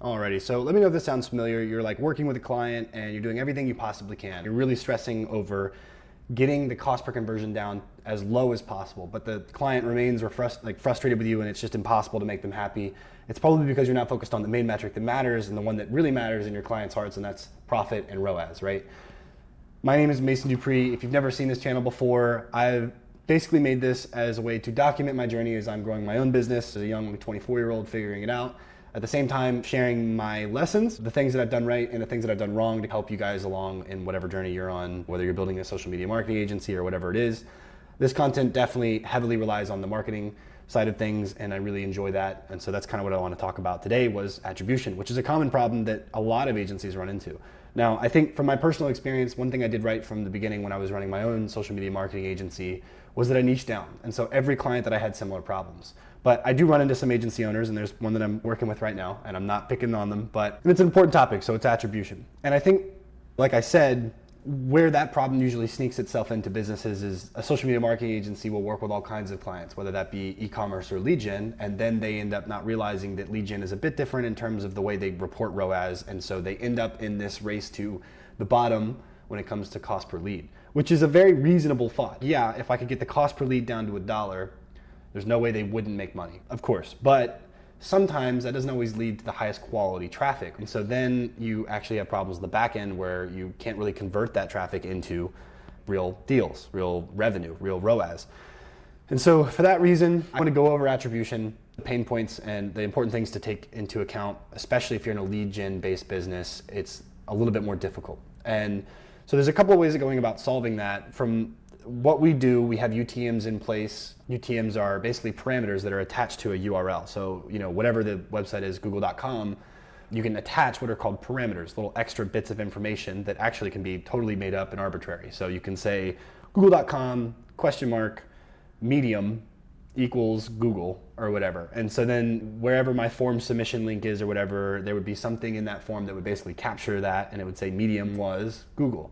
Alrighty, so let me know if this sounds familiar. You're like working with a client and you're doing everything you possibly can. You're really stressing over getting the cost per conversion down as low as possible, but the client remains frustrated with you and it's just impossible to make them happy. It's probably because you're not focused on the main metric that matters and the one that really matters in your client's hearts, and that's profit and ROAS, right? My name is Mason DuPree. If you've never seen this channel before, I've basically made this as a way to document my journey as I'm growing my own business as a young 24-year-old figuring it out. At the same time, sharing my lessons, the things that I've done right and the things that I've done wrong to help you guys along in whatever journey you're on, whether you're building a social media marketing agency or whatever it is. This content definitely heavily relies on the marketing side of things, and I really enjoy that. And so that's kind of what I want to talk about today was attribution, which is a common problem that a lot of agencies run into. Now, I think from my personal experience, one thing I did right from the beginning when I was running my own social media marketing agency was that I niched down. And so every client that I had similar problems. But I do run into some agency owners, and there's one that I'm working with right now, and I'm not picking on them, but it's an important topic, so it's attribution. And I think, like I said, where that problem usually sneaks itself into businesses is a social media marketing agency will work with all kinds of clients, whether that be e-commerce or lead gen, and then they end up not realizing that lead gen is a bit different in terms of the way they report ROAS, and so they end up in this race to the bottom when it comes to cost per lead, which is a very reasonable thought. Yeah, if I could get the cost per lead down to $1, there's no way they wouldn't make money, of course, but sometimes that doesn't always lead to the highest quality traffic. And so then you actually have problems in the back end where you can't really convert that traffic into real deals, real revenue, real ROAS. And so for that reason, I want to go over attribution, the pain points, and the important things to take into account, especially if you're in a lead gen based business. It's a little bit more difficult. And so there's a couple of ways of going about solving that. From what we do, we have UTMs in place. UTMs are basically parameters that are attached to a URL. So, whatever the website is, google.com, you can attach what are called parameters, little extra bits of information that actually can be totally made up and arbitrary. So you can say google.com medium equals Google or whatever. And so then wherever my form submission link is or whatever, there would be something in that form that would basically capture that, and it would say medium was Google.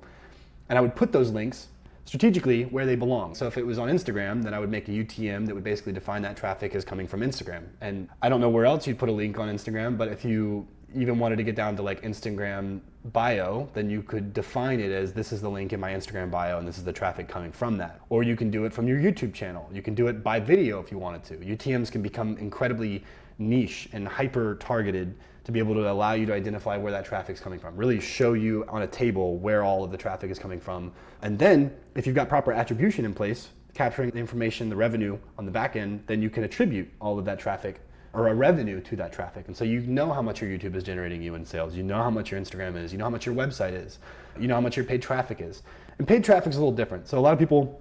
And I would put those links strategically where they belong. So if it was on Instagram, then I would make a UTM that would basically define that traffic as coming from Instagram. And I don't know where else you'd put a link on Instagram, but if you even wanted to get down to like Instagram bio, then you could define it as this is the link in my Instagram bio and this is the traffic coming from that. Or you can do it from your YouTube channel. You can do it by video if you wanted to. UTMs can become incredibly niche and hyper targeted to be able to allow you to identify where that traffic's coming from, really show you on a table where all of the traffic is coming from. And then if you've got proper attribution in place, capturing the information, the revenue on the back end, then you can attribute all of that traffic or a revenue to that traffic. And so you know how much your YouTube is generating you in sales. You know how much your Instagram is. You know how much your website is. You know how much your paid traffic is. And paid traffic is a little different. So a lot of people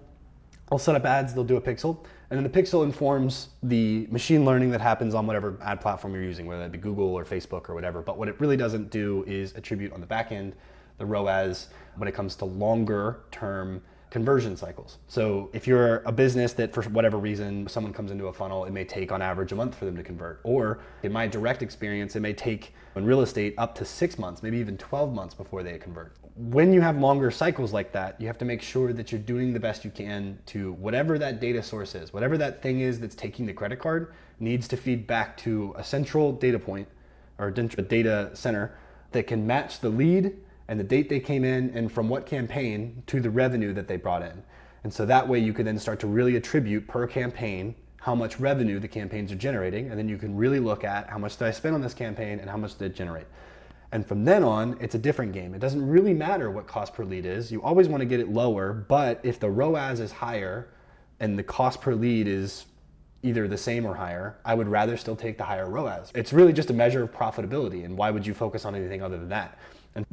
will set up ads, they'll do a pixel, and then the pixel informs the machine learning that happens on whatever ad platform you're using, whether that be Google or Facebook or whatever. But what it really doesn't do is attribute on the back end the ROAS when it comes to longer term conversion cycles. So if you're a business that for whatever reason someone comes into a funnel, it may take on average a month for them to convert. Or in my direct experience, it may take in real estate up to 6 months, maybe even 12 months before they convert. When you have longer cycles like that, you have to make sure that you're doing the best you can to whatever that data source is, whatever that thing is that's taking the credit card needs to feed back to a central data point or a data center that can match the lead and the date they came in and from what campaign to the revenue that they brought in. And so that way you can then start to really attribute per campaign how much revenue the campaigns are generating, and then you can really look at how much did I spend on this campaign and how much did it generate. And from then on, it's a different game. It doesn't really matter what cost per lead is. You always want to get it lower, but if the ROAS is higher and the cost per lead is either the same or higher, I would rather still take the higher ROAS. It's really just a measure of profitability, and why would you focus on anything other than that? And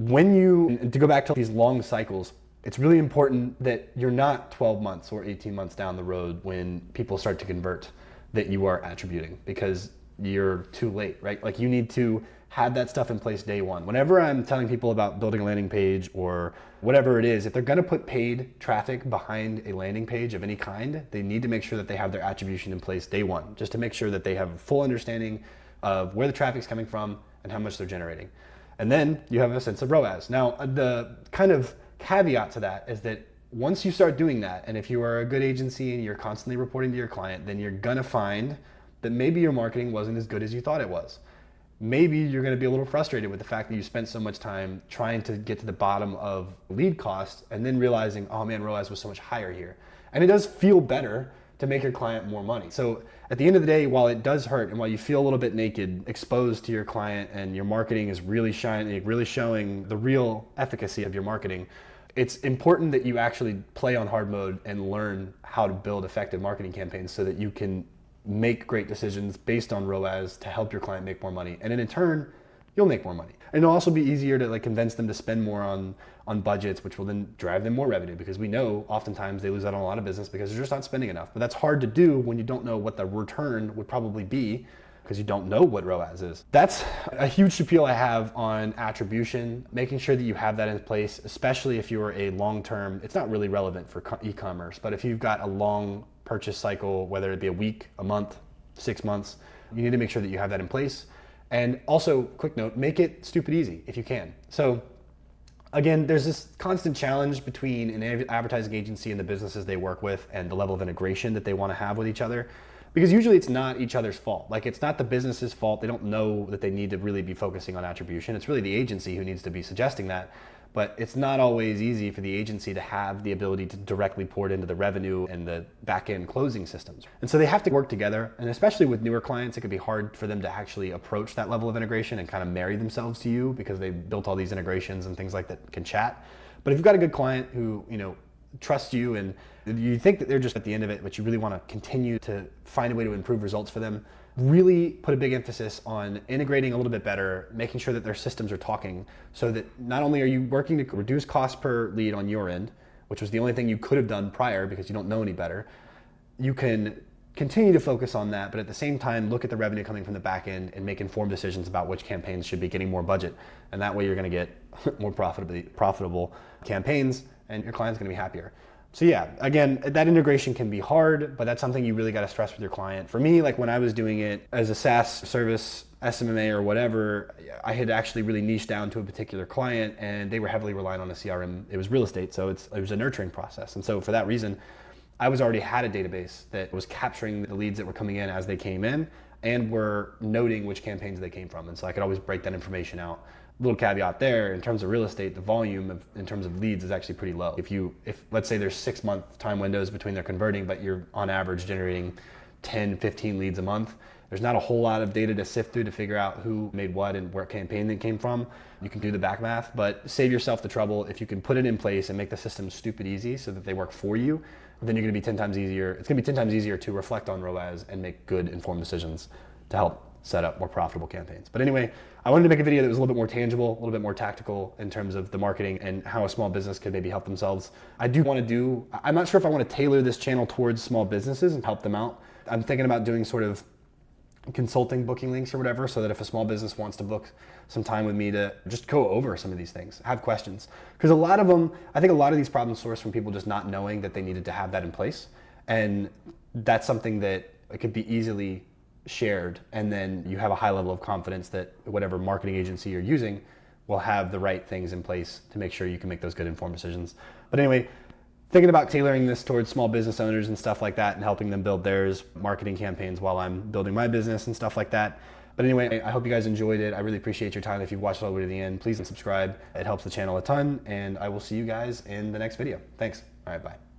to go back to these long cycles, it's really important that you're not 12 months or 18 months down the road when people start to convert that you are attributing, because you're too late, right? Like you need to have that stuff in place day one. Whenever I'm telling people about building a landing page or whatever it is, if they're gonna put paid traffic behind a landing page of any kind, they need to make sure that they have their attribution in place day one, just to make sure that they have a full understanding of where the traffic's coming from and how much they're generating. And then you have a sense of ROAS. Now, the kind of caveat to that is that once you start doing that, and if you are a good agency and you're constantly reporting to your client, then you're gonna find that maybe your marketing wasn't as good as you thought it was. maybe you're going to be a little frustrated with the fact that you spent so much time trying to get to the bottom of lead costs and then realizing, oh man, ROAS was so much higher here. And it does feel better to make your client more money. So at the end of the day, while it does hurt and while you feel a little bit naked, exposed to your client, and your marketing is really shining, really showing the real efficacy of your marketing, it's important that you actually play on hard mode and learn how to build effective marketing campaigns so that you can make great decisions based on ROAS to help your client make more money. And then in turn, you'll make more money. And it'll also be easier to convince them to spend more on budgets, which will then drive them more revenue, because we know oftentimes they lose out on a lot of business because they're just not spending enough. But that's hard to do when you don't know what the return would probably be, because you don't know what ROAS is. That's a huge appeal I have on attribution, making sure that you have that in place, especially if you're a long-term, it's not really relevant for e-commerce, but if you've got a long purchase cycle, whether it be a week, a month, 6 months, you need to make sure that you have that in place. And also, quick note, make it stupid easy if you can. So again, there's this constant challenge between an advertising agency and the businesses they work with and the level of integration that they want to have with each other. Because usually it's not each other's fault. It's not the business's fault. They don't know that they need to really be focusing on attribution. It's really the agency who needs to be suggesting that. But it's not always easy for the agency to have the ability to directly pour it into the revenue and the back-end closing systems. And so they have to work together. And especially with newer clients, it could be hard for them to actually approach that level of integration and kind of marry themselves to you, because they've built all these integrations and things like that can chat. But if you've got a good client who, trusts you and you think that they're just at the end of it, but you really want to continue to find a way to improve results for them, really put a big emphasis on integrating a little bit better, making sure that their systems are talking, so that not only are you working to reduce cost per lead on your end, which was the only thing you could have done prior because you don't know any better, you can continue to focus on that, but at the same time, look at the revenue coming from the back end and make informed decisions about which campaigns should be getting more budget. And that way you're going to get more profitable campaigns, and your client's going to be happier. So yeah, again, that integration can be hard, but that's something you really got to stress with your client. For me, when I was doing it as a SaaS service, SMMA or whatever, I had actually really niched down to a particular client, and they were heavily reliant on a CRM. It was real estate, so it was a nurturing process. And so for that reason, I already had a database that was capturing the leads that were coming in as they came in, and were noting which campaigns they came from. And so I could always break that information out. Little caveat there, in terms of real estate, the volume in terms of leads is actually pretty low. If let's say there's 6-month time windows between their converting, but you're on average generating 10, 15 leads a month, there's not a whole lot of data to sift through to figure out who made what and where campaign they came from. You can do the back math, but save yourself the trouble. If you can put it in place and make the system stupid easy so that they work for you, then you're going to be 10 times easier. It's going to be 10 times easier to reflect on ROAS and make good informed decisions to help set up more profitable campaigns. But anyway, I wanted to make a video that was a little bit more tangible, a little bit more tactical in terms of the marketing and how a small business could maybe help themselves. I'm not sure if I want to tailor this channel towards small businesses and help them out. I'm thinking about doing sort of consulting booking links or whatever, so that if a small business wants to book some time with me to just go over some of these things, have questions. Because I think a lot of these problems source from people just not knowing that they needed to have that in place. And that's something that it could be easily shared, and then you have a high level of confidence that whatever marketing agency you're using will have the right things in place to make sure you can make those good informed decisions. But anyway, thinking about tailoring this towards small business owners and stuff like that, and helping them build theirs marketing campaigns while I'm building my business and stuff like that. But anyway, I hope you guys enjoyed it. I really appreciate your time. If you've watched all the way to the end, please subscribe. It helps the channel a ton, and I will see you guys in the next video. Thanks. All right, bye.